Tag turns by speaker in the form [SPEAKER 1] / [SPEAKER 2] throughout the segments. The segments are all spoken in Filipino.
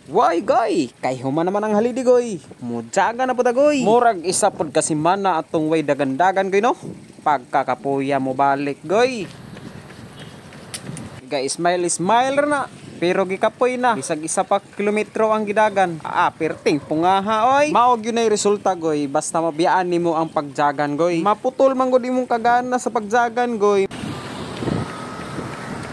[SPEAKER 1] Why goy, kay human naman ang halidi goy. Mujaga na pud goy. Murag isa pod kasi mana atong way dagandagan goy no. Pagkakapuya mo balik goy. Guys, smile na. Pero gikapoy na. Bisag isa pa kilometro ang gidagan. Perting pungaha oy. Maog yun ay resulta goy. Basta mabiyaan nimo ang pagjagan goy. Maputol man gud imong kagana sa pagjagan goy.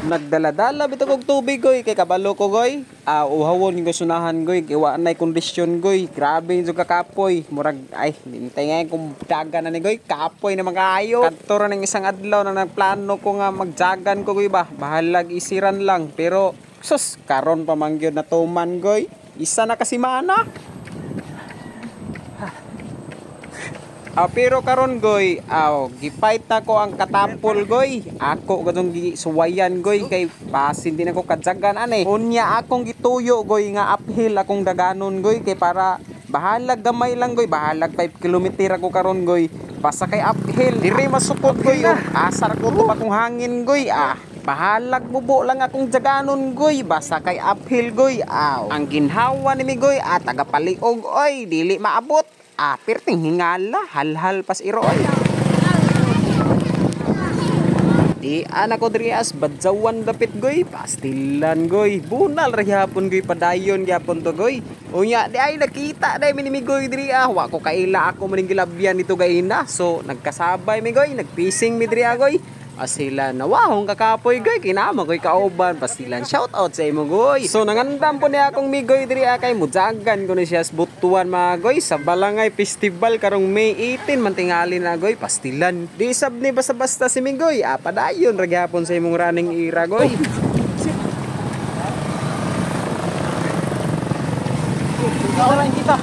[SPEAKER 1] Nagdala-dala bitaw kog tubig goy kay kabalo ko goy. Uhawon yung sunahan goy kay wa nay kondisyon goy. Grabe yung kakapoy. Murag ay hintay nga kung dagan na ni goy. Kapoy na magaayo. Kadto ra ning isang adlaw na nagplano ko nga magjagan ko goy ba. Bahalag isiran lang pero sus karon pa man gyud na tuman goy. Isa na kasi mana. Pero karon goy, gifight na ko ang katapol goy. Ako gadong gisuwayan goy kay pasin din ako kadyagan ani. Unya akong gituyo goy nga uphill akong daganon goy kay para bahalag gamay lang goy, bahalag 5 kilometer ako karon goy. Basta kay uphill, diri masukot goy. Asar ko to akong hangin goy. Bahalag bubo lang akong daganon goy, basta kay uphill goy. Ang ginhawa ni mi goy, tagapaliog oy, dili maabot. Perting hingala, halhal pas iro ay. Di anak ko drias badjawan dapit goy, pastilan goy. Bunal ra gyapon goy padayon gyapon to goy. Unya di ay nakita dai minimigoy diri wa ko kaila ako maning gilabyan dito gayna. So nagkasabay mi goy, nagpising mi diri goy. Sila nawahong kakapoy goy, kinama goy kauban, pastilan shout out sa imo goy. So nangandam po niya akong migoy diri kay mujagan ko ni siya sa butuan mga goy sa Balangay Festival karong May 18 mantingali na goy, pastilan. Di sab ni basta-basta si migoy, padayon ra gyapon sa imong running era goy. Ora kita.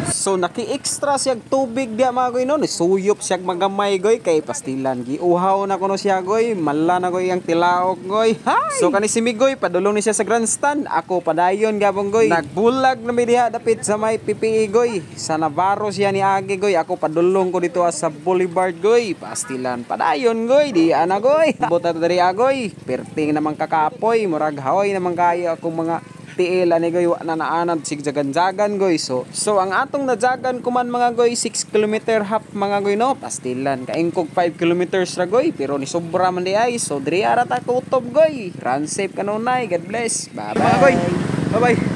[SPEAKER 1] So naki-extra siyag tubig diya mga goy no, suyop siyag magamay goy kay pastilan giuhaw na kuno siya goy, mala na goy ang tilaok goy. Hi! So kani si Migoy padulong ni siya sa grandstand, ako padayon gabong goy. Nagbulag na mi diha dapit sa may PPE goy. Sa Navarro siya ni Agi goy, ako padulong ko dito sa Boulevard goy. Pastilan padayon goy, di ana goy. Bota diri agoy, perting namang kakapoy, murag haoy namang kayo akong mga tiil ani goy wa na naanad sig jagan-jagan goy. So ang atong najagan kuman mga goy 6 km half mga goy no, pastilan kaingkog 5 kilometers ra goy pero ni sobra man di ay. So diri ara ta kutob goy, run safe kanunay, God bless, bye bye goy, bye bye.